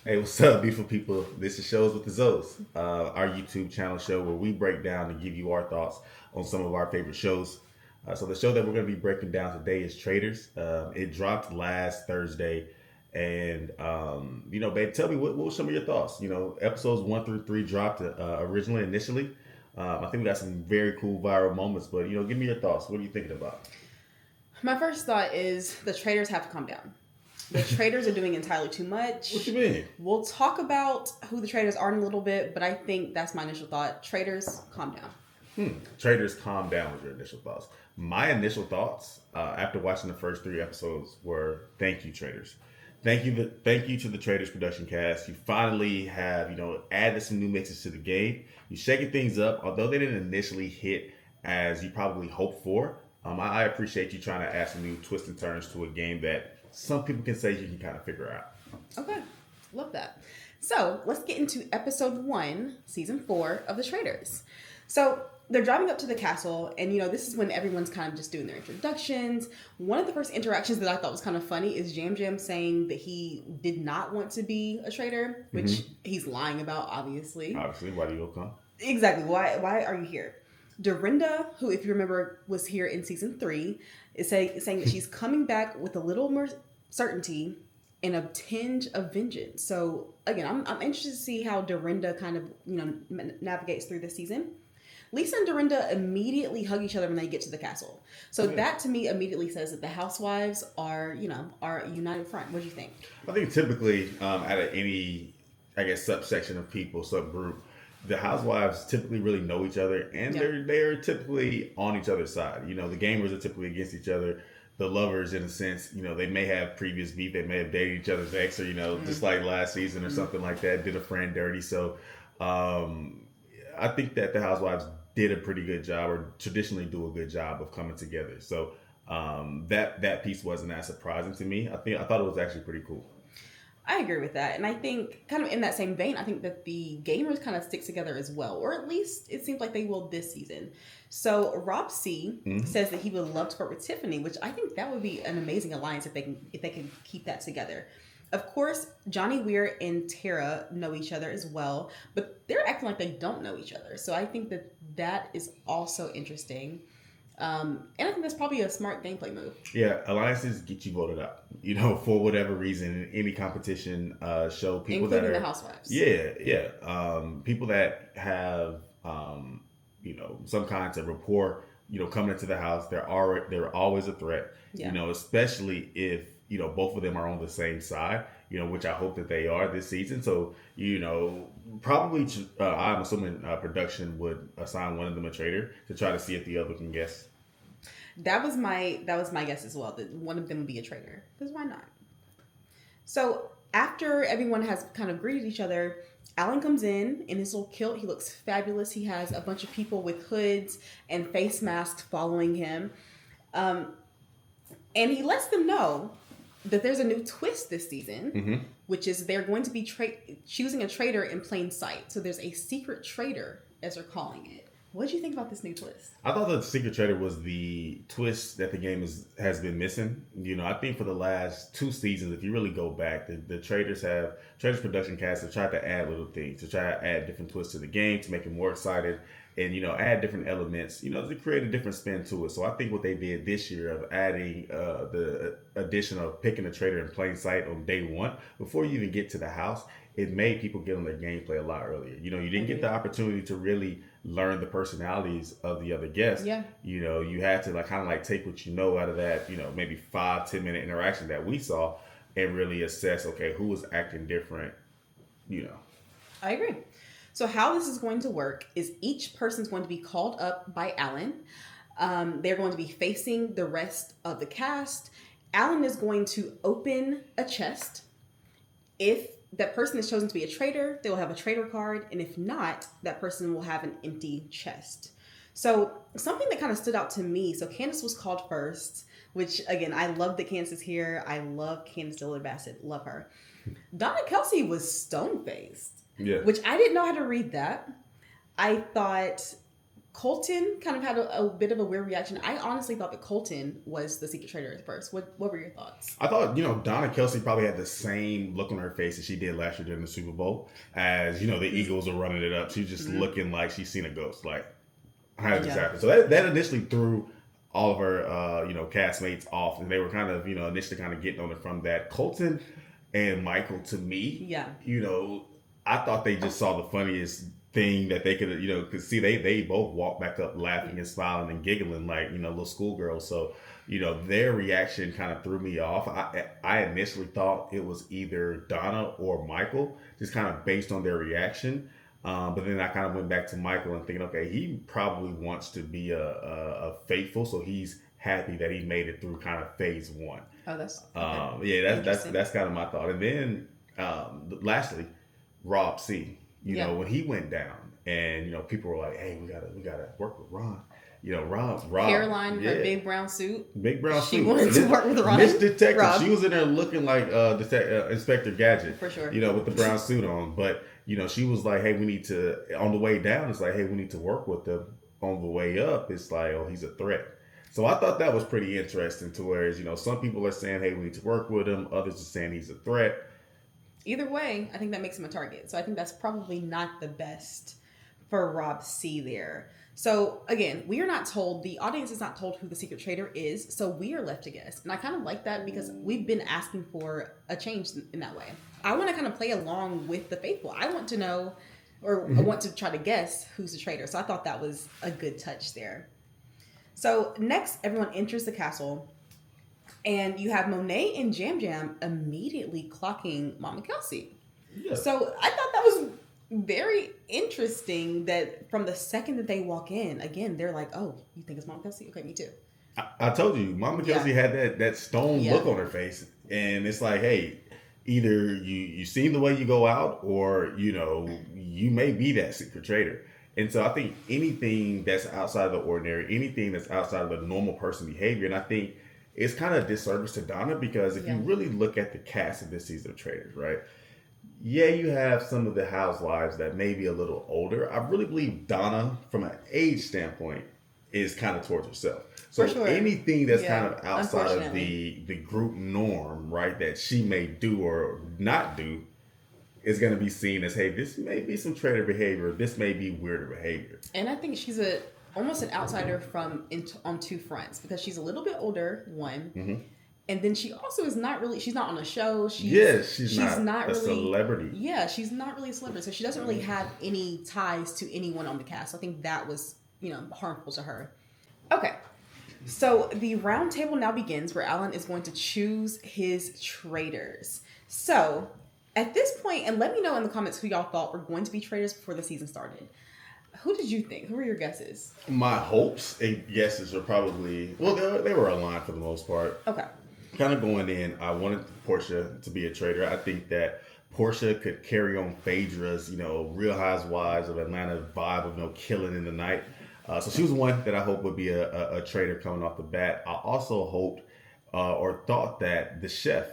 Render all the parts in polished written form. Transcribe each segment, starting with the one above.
Hey, what's up, beautiful people? This is Shows with the Zoes, our YouTube channel show where we break down and give you our thoughts on some of our favorite shows. So the show that we're going to be breaking down today is Traitors. It dropped last Thursday, and babe, tell me what were some of your thoughts? Episodes 1 through 3 dropped originally initially. I think we got some very cool viral moments, but give me your thoughts. What are you thinking about? My first thought is the traders have to calm down. The traders are doing entirely too What much. you mean? We'll talk about who the traders are in a little bit, but I think that's my initial thought. Traders, calm down. Traders, calm down with your initial thoughts. My initial thoughts after watching the first 3 episodes were thank you, traders. Thank you to the Traders production cast. You finally have added some new mixes to the game. You're shaking things up, although they didn't initially hit as you probably hoped for. I appreciate you trying to add some new twists and turns to a game that some people can say you can kind of figure out. Okay, love that. So let's get into episode 1, season 4 of the traders. So they're driving up to the castle, and this is when everyone's kind of just doing their introductions. One of the first interactions that I thought was kind of funny is Jam Jam saying that he did not want to be a traitor, which he's lying about, obviously. Obviously, why do you come? Exactly. Why are you here? Dorinda, who, if you remember, was here in season 3, is saying that she's coming back with a little more certainty and a tinge of vengeance. So again, I'm interested to see how Dorinda kind of navigates through this season. Lisa and Dorinda immediately hug each other when they get to the castle. So that to me immediately says that the housewives are a united front. What do you think? I think typically out of any, I guess, subsection of people, subgroup, the housewives typically really know each other, and they're typically on each other's side. The gamers are typically against each other. The lovers, in a sense, they may have previous beef. They may have dated each other's ex, or just like last season or something like that, did a friend dirty. So, I think that the housewives did a pretty good job, or traditionally do a good job of coming together. So, that piece wasn't as surprising to me. I thought it was actually pretty cool. I agree with that. And I think, kind of in that same vein, I think that the gamers kind of stick together as well, or at least it seems like they will this season. So Rob C says that he would love to work with Tiffany, which I think that would be an amazing alliance if they can keep that together. Of course, Johnny Weir and Tara know each other as well, but they're acting like they don't know each other. So I think that is also interesting. And I think that's probably a smart gameplay move. Yeah, alliances get you voted out. For whatever reason, in any competition show, people including that are the housewives. Yeah. People that have some kinds of rapport. Coming into the house, they're always a threat. Yeah. Especially if both of them are on the same side. Which I hope that they are this season. So probably I'm assuming production would assign one of them a traitor to try to see if the other can guess. That was my guess as well, that one of them would be a traitor. Because why not? So after everyone has kind of greeted each other, Alan comes in his little kilt. He looks fabulous. He has a bunch of people with hoods and face masks following him. And he lets them know that there's a new twist this season, which is they're going to be choosing a traitor in plain sight. So there's a secret traitor, as they're calling it. What did you think about this new twist? I thought the Secret Traitor was the twist that the game has been missing. I think for the last 2 seasons, if you really go back, the Traitors production cast have tried to add little things, to try to add different twists to the game, to make it more excited, and add different elements, to create a different spin to it. So I think what they did this year of adding the addition of picking a traitor in plain sight on day one, before you even get to the house, it made people get on their gameplay a lot earlier. You didn't get the opportunity to really learn the personalities of the other guests. Yeah. You had to kind of take what out of that, maybe 5-10 minute interaction that we saw, and really assess, okay, who was acting different. I agree. So how this is going to work is each person's going to be called up by Alan. They're going to be facing the rest of the cast. Alan is going to open a chest. If that person is chosen to be a traitor, they will have a traitor card. And if not, that person will have an empty chest. So something that kind of stood out to me. So Candiace was called first, which again, I love that Candiace is here. I love Candiace Dillard Bassett. Love her. Donna Kelsey was stone-faced. Yeah. Which I didn't know how to read that. I thought Colton kind of had a bit of a weird reaction. I honestly thought that Colton was the secret traitor at first. What were your thoughts? I thought, Donna Kelsey probably had the same look on her face as she did last year during the Super Bowl. As, the Eagles are running it up. She's just looking like she's seen a ghost. Like, how did this happen? So that initially threw all of her, castmates off. And they were kind of, initially kind of getting on it from that. Colton and Michael, to me, I thought they just saw the funniest thing that they could, because see, they both walked back up laughing and smiling and giggling like, little schoolgirls. So, their reaction kind of threw me off. I initially thought it was either Donna or Michael, just kind of based on their reaction. But then I kind of went back to Michael and thinking, okay, he probably wants to be a faithful, so he's happy that he made it through kind of phase one. Oh, that's that's kind of my thought. And then lastly, Rob C. When he went down, and people were like, "Hey, we gotta work with Ron." Rob Caroline, her big brown suit. She wanted to work with Ron. Miss Detective. Rob. She was in there looking like Inspector Gadget for sure. With the brown suit on, but she was like, "Hey, we need to." On the way down, it's like, "Hey, we need to work with them." On the way up, it's like, "Oh, he's a threat." So I thought that was pretty interesting. To whereas some people are saying, "Hey, we need to work with him," others are saying he's a threat. Either way, I think that makes him a target. So I think that's probably not the best for Rob C there. So again, we are not told, the audience is not told who the secret traitor is, so we are left to guess. And I kind of like that because we've been asking for a change in that way. I want to kind of play along with the faithful. I want to know, or I want to try to guess who's the traitor. So I thought that was a good touch there. So next, everyone enters the castle. And you have Monet and Jam Jam immediately clocking Mama Kelsey. Yeah. So I thought that was very interesting that from the second that they walk in, again, they're like, "Oh, you think it's Mama Kelsey? Okay, me too." I told you, Mama Kelsey had that stone look on her face. And it's like, hey, either you seen the way you go out or, you may be that secret traitor. And so I think anything that's outside of the ordinary, anything that's outside of the normal person behavior, and I think it's kind of a disservice to Donna because if you really look at the cast of this season of Traitors, right? Yeah, you have some of the housewives that may be a little older. I really believe Donna, from an age standpoint, is kind of towards herself. So anything that's kind of outside of the group norm, right, that she may do or not do is going to be seen as, hey, this may be some traitor behavior. This may be weirder behavior. And I think she's almost an outsider on two fronts because she's a little bit older, one, and then she also is not really. She's not on a show. She's not really a celebrity. Yeah, she's not really a celebrity, so she doesn't really have any ties to anyone on the cast. So I think that was harmful to her. Okay, so the round table now begins where Alan is going to choose his traitors. So at this point, and let me know in the comments who y'all thought were going to be traitors before the season started. Who did you think? Who were your guesses? My hopes and guesses are probably, they were aligned for the most part. Okay. Kind of going in, I wanted Portia to be a traitor. I think that Portia could carry on Phaedra's, Real Housewives of Atlanta vibe of, killing in the night. So she was one that I hope would be a traitor coming off the bat. I also hoped or thought that the chef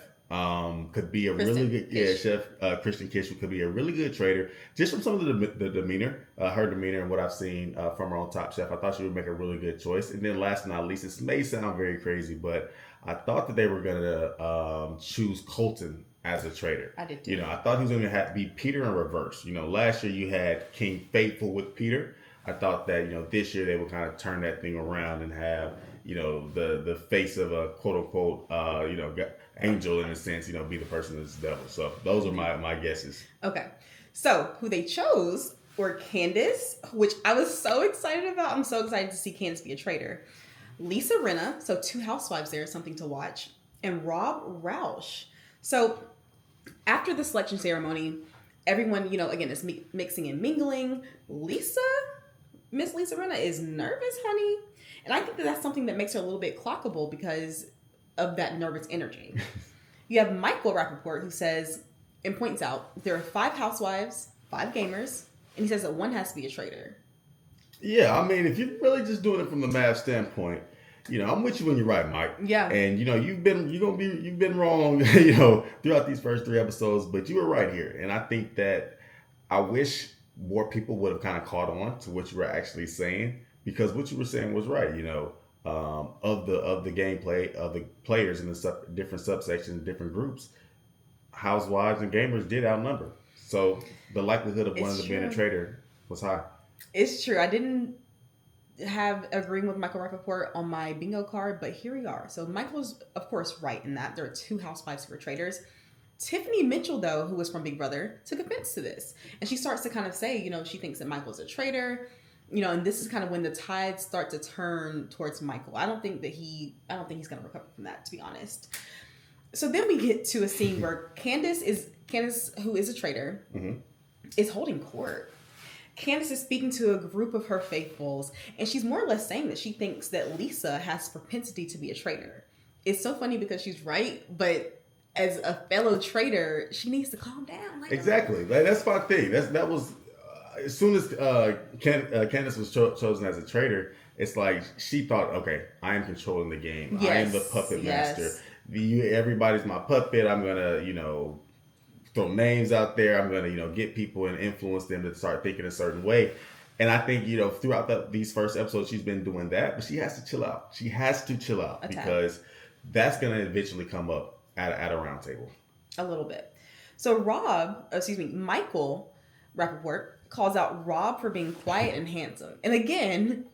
could be a really good chef. Kristen Kish could be a really good traitor just from some of the demeanor, her demeanor and what I've seen from her on Top Chef. I thought she would make a really good choice. And then last but not least, this may sound very crazy, but I thought that they were gonna choose Colton as a traitor. I did too. I thought he was gonna have to be Peter in reverse. Last year you had King Faithful with Peter. I thought that this year they would kind of turn that thing around and have the face of a quote unquote angel in a sense, be the person that's the devil. So those are my guesses. Okay. So who they chose were Candiace, which I was so excited about. I'm so excited to see Candiace be a traitor. Lisa Rinna, so two housewives there, something to watch. And Rob Roush. So after the selection ceremony, everyone, again, is mixing and mingling. Miss Lisa Rinna is nervous, honey. And I think that that's something that makes her a little bit clockable because of that nervous energy. You have Michael Rappaport who says and points out there are 5 housewives, 5 gamers, and he says that one has to be a traitor. Yeah, I mean, if you're really just doing it from the math standpoint, I'm with you when you're right, Mike. Yeah. And you've been wrong, throughout these first 3 episodes, but you were right here. And I think that I wish more people would have kind of caught on to what you were actually saying because what you were saying was right. Of the gameplay of the players in the different subsections, different groups, housewives and gamers did outnumber. So the likelihood of one of It's them being a true. traitor was high. It's true. I didn't have agreeing with Michael Rappaport on my bingo card, but here we are. So Michael's, of course, right in that there are two housewives who are traitors. Tiffany Mitchell, though, who was from Big Brother, took offense to this. And she starts to kind of say, she thinks that Michael's a traitor. And this is kind of when the tides start to turn towards Michael. I don't think he's going to recover from that, to be honest. So then we get to a scene where Candiace, who is a traitor, is holding court. Candiace is speaking to a group of her faithfuls, and she's more or less saying that she thinks that Lisa has propensity to be a traitor. It's so funny because she's right, but as a fellow traitor, she needs to calm down. Exactly. Like, that's my thing. That was as soon as Candiace was chosen as a traitor, it's like she thought, okay, I am controlling the game. Yes, I am the puppet master. Everybody's my puppet. I'm gonna, throw names out there. I'm gonna, get people and influence them to start thinking a certain way. And I think, throughout these first episodes, she's been doing that, but she has to chill out. She has to chill out because that's gonna eventually come up at a round table. A little bit. So Michael Rappaport calls out Rob for being quiet and handsome. And again,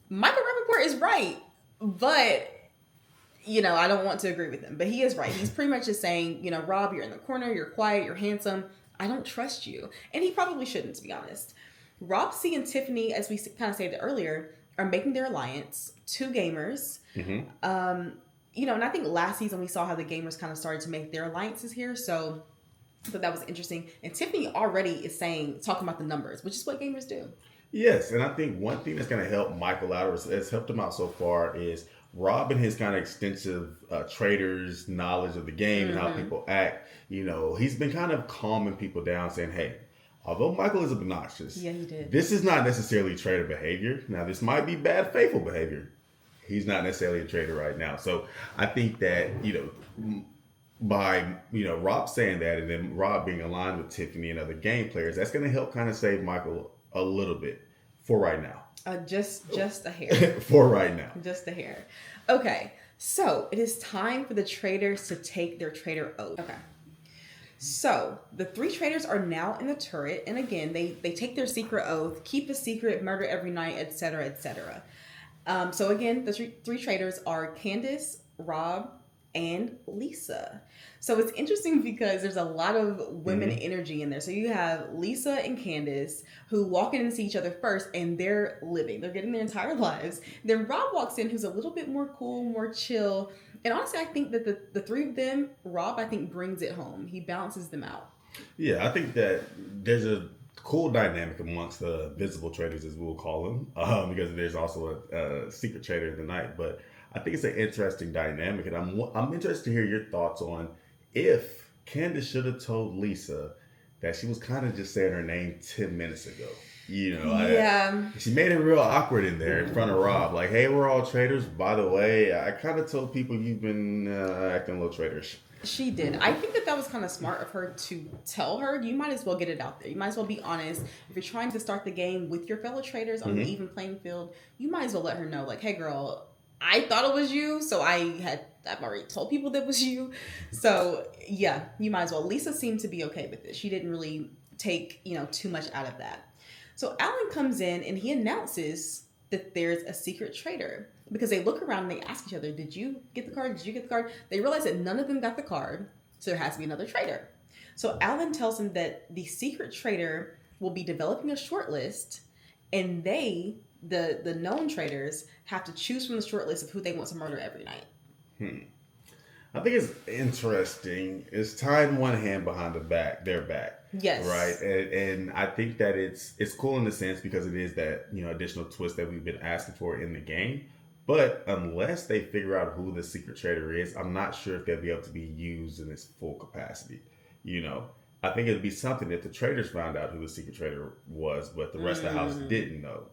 Michael Rappaport is right, but I don't want to agree with him, but he is right. He's pretty much just saying, Rob, you're in the corner, you're quiet, you're handsome. I don't trust you. And he probably shouldn't, to be honest. Rob C and Tiffany, as we kind of stated earlier, are making their alliance. Two gamers. And I think last season we saw how the gamers kind of started to make their alliances here. So I thought that was interesting. And Tiffany already is talking about the numbers, which is what gamers do. Yes, and I think one thing that's going to help Michael out, or has helped him out so far, is Rob and his kind of extensive traders' knowledge of the game and how people act. He's been kind of calming people down, saying, hey, although Michael is obnoxious, he did. This is not necessarily traitor behavior. Now, this might be bad, faithful behavior. He's not necessarily a traitor right now. So I think that, by, Rob saying that and then Rob being aligned with Tiffany and other game players, that's going to help kind of save Michael a little bit for right now. Just a hair. For right now. Just a hair. Okay, so it is time for the traitors to take their traitor oath. Okay. So the three traitors are now in the turret, and again, they take their secret oath, keep a secret, murder every night, etc., etc. So again, the three traitors are Candiace, Rob, and Lisa. So it's interesting because there's a lot of women energy in there. So you have Lisa and Candiace who walk in and see each other first, and they're getting their entire lives. Then Rob walks in, who's a little bit more cool, more chill. And honestly, I think that the three of them, Rob, I think brings it home. He balances them out. Yeah, I think that there's a cool dynamic amongst the visible traitors, as we'll call them, because there's also a secret traitor in the night. But I think it's an interesting dynamic, and I'm interested to hear your thoughts on if Candiace should have told Lisa that she was kind of just saying her name 10 minutes ago. She made it real awkward in there in front of Rob. Like, hey, we're all traitors. By the way, I kind of told people you've been acting a little traitorish. She did. I think that was kind of smart of her to tell her. You might as well get it out there. You might as well be honest. If you're trying to start the game with your fellow traitors on an even playing field, you might as well let her know, like, hey, girl, I thought it was you, so I've already told people that was you. So, yeah, you might as well. Lisa seemed to be okay with it. She didn't really take, too much out of that. So Alan comes in and he announces that there's a secret traitor because they look around and they ask each other, did you get the card? Did you get the card? They realize that none of them got the card, so there has to be another traitor. So Alan tells him that the secret traitor will be developing a short list, and they, the known traitors, have to choose from the short list of who they want to murder every night. I think it's interesting. It's tying one hand behind their back. Yes. Right. And I think that it's cool in the sense because it is that, additional twist that we've been asking for in the game. But unless they figure out who the secret traitor is, I'm not sure if they'll be able to be used in its full capacity. I think it'd be something if the traitors found out who the secret traitor was, but the rest of the house didn't know.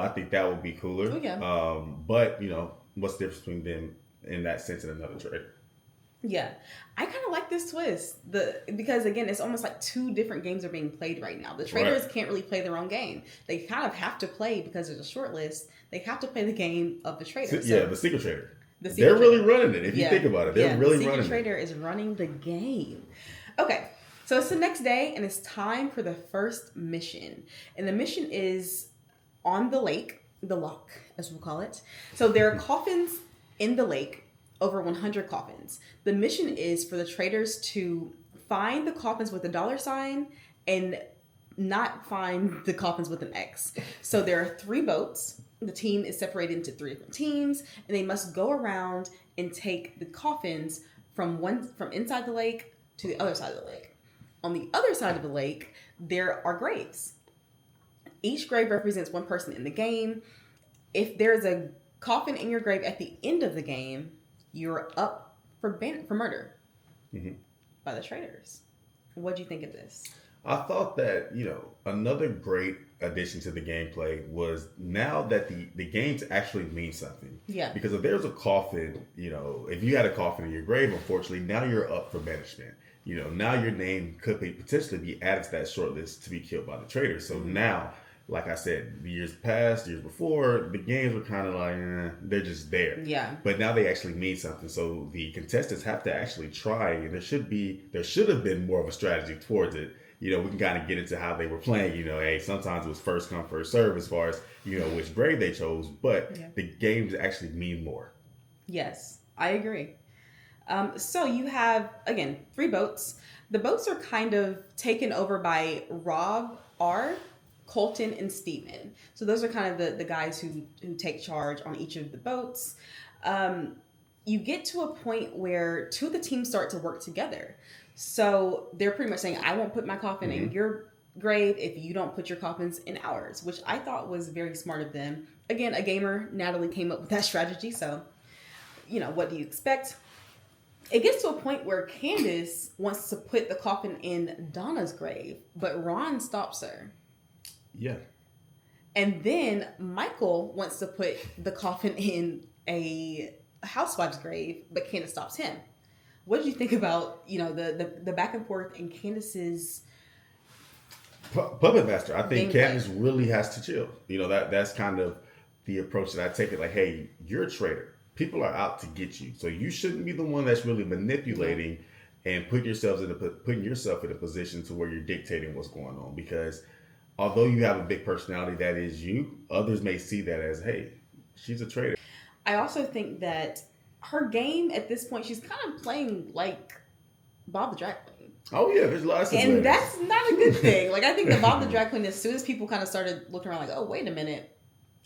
I think that would be cooler. Oh, yeah. But, what's the difference between them in that sense and another traitor? Yeah, I kind of like this twist. Because again, it's almost like two different games are being played right now. The Traitors Right. can't really play their own game. They kind of have to play because there's a short list. They have to play the game of the Traitors. Yeah, So the Secret Traitor. the They're Secret really Traitor. running it. If you Yeah, think about it, they're yeah. The really Secret running it. Traitor is running the game. Okay, so it's the next day, and it's time for the first mission. And the mission is on the lake, the lock, as we'll call it. So there are coffins in the lake, over 100 coffins. The mission is for the Traitors to find the coffins with a dollar sign and not find the coffins with an X. So there are 3 boats. The team is separated into 3 different teams, and they must go around and take the coffins from inside the lake to the other side of the lake. On the other side of the lake, there are graves. Each grave represents one person in the game. If there's a coffin in your grave at the end of the game, you're up for murder Mhm. by the Traitors. What do you think of this? I thought that, another great addition to the gameplay was now that the games actually mean something. Yeah. Because if there's a coffin, if you had a coffin in your grave, unfortunately, now you're up for banishment. Now your name could potentially be added to that short list to be killed by the traitor. So now, like I said, the years past, years before, the games were kind of like, they're just there. Yeah. But now they actually mean something. So the contestants have to actually try. And there should have been more of a strategy towards it. We can kind of get into how they were playing. Hey, sometimes it was first come, first serve as far as, which grade they chose. But the games actually mean more. Yes, I agree. So you have, again, 3 boats. The boats are kind of taken over by Rob R., Colton, and Steven. So those are kind of the guys who take charge on each of the boats. You get to a point where 2 of the teams start to work together. So they're pretty much saying, I won't put my coffin in your grave if you don't put your coffins in ours, which I thought was very smart of them. Again, a gamer, Natalie, came up with that strategy. So, what do you expect? It gets to a point where Candiace wants to put the coffin in Donna's grave, but Ron stops her. Yeah. And then Michael wants to put the coffin in a housewife's grave, but Candiace stops him. What did you think about, the back and forth in Candiace's Puppet Master? I think gameplay? Candice really has to chill. That's kind of the approach that I take it. Like, hey, you're a traitor. People are out to get you, so you shouldn't be the one that's really manipulating and putting yourself in a position to where you're dictating what's going on. Because although you have a big personality that is you, others may see that as, hey, she's a traitor. I also think that her game at this point, she's kind of playing like Bob the Drag Queen. Oh yeah, there's lots of and that's not a good thing. Like, I think that Bob the Drag Queen, as soon as people kind of started looking around, like, oh, wait a minute,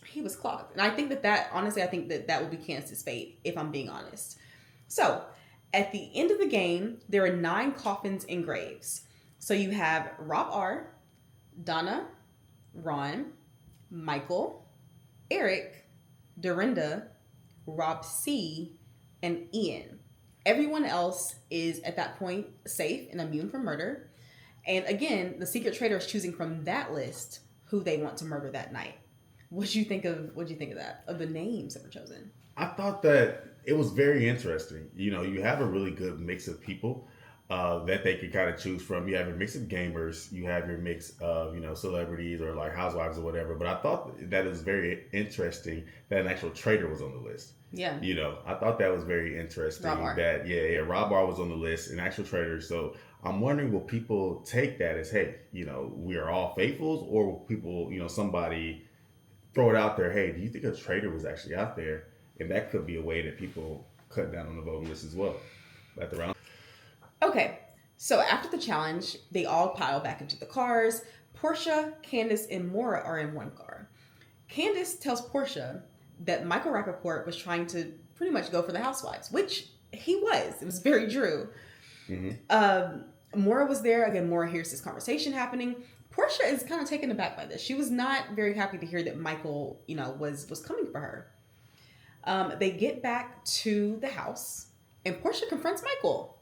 he was clocked. And I think honestly, I think that would be Candiace's fate, if I'm being honest. So, at the end of the game, there are 9 coffins in graves. So you have Rob R., Donna, Ron, Michael, Eric, Dorinda, Rob C., and Ian. Everyone else is at that point safe and immune from murder. And again, the Secret Traitor is choosing from that list who they want to murder that night. What do you think of that? Of the names that were chosen? I thought that it was very interesting. You have a really good mix of people that they could kind of choose from. You have your mix of gamers, you have your mix of, celebrities or like housewives or whatever. But I thought that it was very interesting that an actual traitor was on the list. Yeah. I thought that was very interesting. Rob R. Rob R was on the list, an actual traitor. So I'm wondering, will people take that as, hey, we are all faithfuls, or will people, somebody throw it out there, hey, do you think a traitor was actually out there? And that could be a way that people cut down on the voting list as well at the round. Okay, so after the challenge, they all pile back into the cars. Portia, Candiace, and Maura are in one car. Candiace tells Portia that Michael Rappaport was trying to pretty much go for the housewives, which he was. It was very true. Mm-hmm. Maura was there. Again, Maura hears this conversation happening. Portia is kind of taken aback by this. She was not very happy to hear that Michael, was coming for her. They get back to the house, and Portia confronts Michael.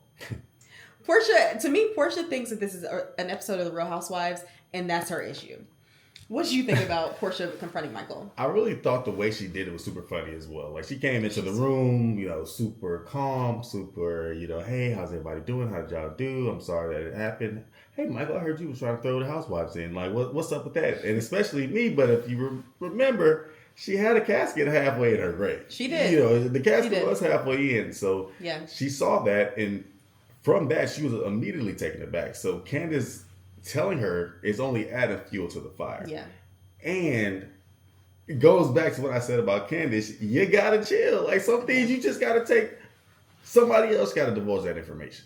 Portia thinks that this is an episode of The Real Housewives, and that's her issue. What did you think about Portia confronting Michael? I really thought the way she did it was super funny as well. Like she came into the room, super calm, super, hey, how's everybody doing? How did y'all do? I'm sorry that it happened. Hey, Michael, I heard you was trying to throw the housewives in. Like, what's up with that? And especially me, but if you remember, she had a casket halfway in her grave. She did. The casket was halfway in. So yeah, she saw that, and from that, she was immediately taken aback. So Candiace telling her is only adding fuel to the fire. Yeah. And it goes back to what I said about Candiace. You gotta chill. Like some things you just gotta take. Somebody else gotta divulge that information.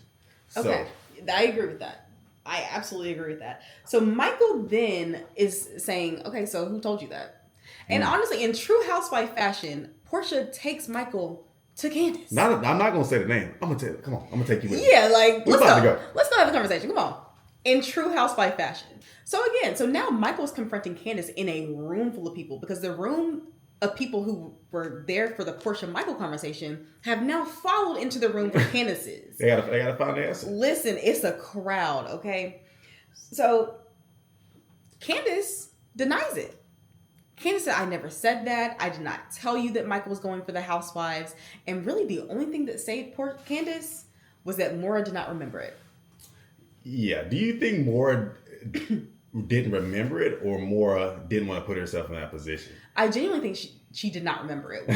Okay. So, I agree with that. I absolutely agree with that. So Michael then is saying, okay, so who told you that? And honestly, in true housewife fashion, Portia takes Michael to Candiace. I'm not gonna say the name. I'm gonna tell you. Come on, I'm gonna take you with me. Yeah, like let's go. Let's go have a conversation. Come on. In true housewife fashion. So now Michael's confronting Candiace in a room full of people because the room of people who were there for the Portia Michael conversation have now followed into the room where Candiace is. They gotta find the answer. Listen, it's a crowd, okay? So Candiace denies it. Candiace said, I never said that. I did not tell you that Michael was going for the housewives. And really the only thing that saved poor Candiace was that Maura did not remember it. Yeah. Do you think Maura didn't remember it or Maura didn't want to put herself in that position? I genuinely think she did not remember it.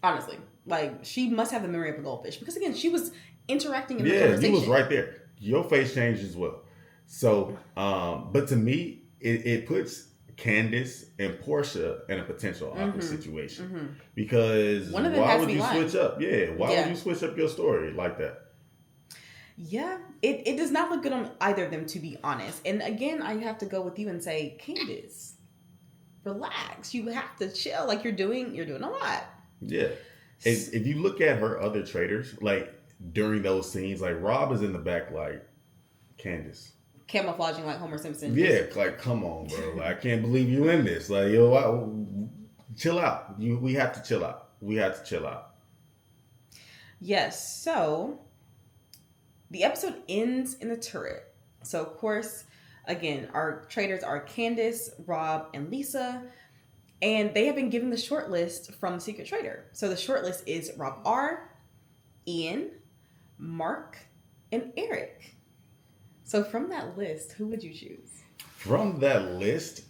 Honestly. Like, she must have the memory of a goldfish. Because, again, she was interacting in the conversation. Yeah, you was right there. Your face changed as well. So, but to me, it puts Candiace and Portia in a potential awkward situation. Because why would you switch up? Yeah, why would you switch up your story like that? Yeah, it does not look good on either of them, to be honest. And again, I have to go with you and say, Candiace, relax. You have to chill. Like you're doing a lot. Yeah. If you look at her other traitors, like during those scenes, like Rob is in the back, like Candiace. Camouflaging like Homer Simpson. Yeah, like come on, bro. Like, I can't believe you in this. Like, chill out. We have to chill out. We have to chill out. Yes. So the episode ends in the turret. So of course, again, our traitors are Candiace, Rob, and Lisa. And they have been given the short list from the Secret Traitor. So the short list is Rob R., Ian, Mark, and Eric. So from that list, who would you choose? From that list,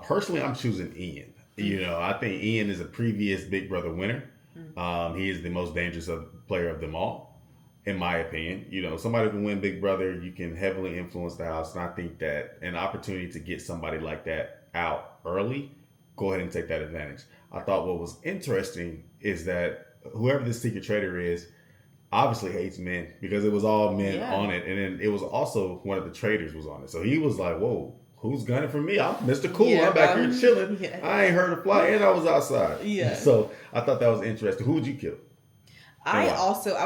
personally, I'm choosing Ian. I think Ian is a previous Big Brother winner. He is the most dangerous player of them all, in my opinion. Somebody who can win Big Brother, you can heavily influence the house. And I think that an opportunity to get somebody like that out early, go ahead and take that advantage. I thought what was interesting is that whoever this Secret Traitor is, obviously hates men because it was all men on it. And then it was also one of the traitors was on it. So he was like, whoa, who's gunning for me? I'm Mr. Cool. I'm back here chilling. Yeah. I ain't heard a fly and I was outside. Yeah. So I thought that was interesting. Who would you kill? I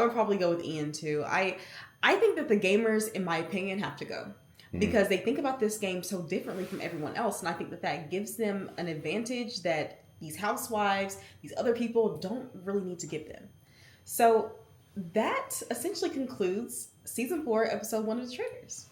would probably go with Ian too. I think that the gamers, in my opinion, have to go. Because they think about this game so differently from everyone else. And I think that gives them an advantage that these housewives, these other people don't really need to give them. So that essentially concludes season 4, episode 1 of The Traitors.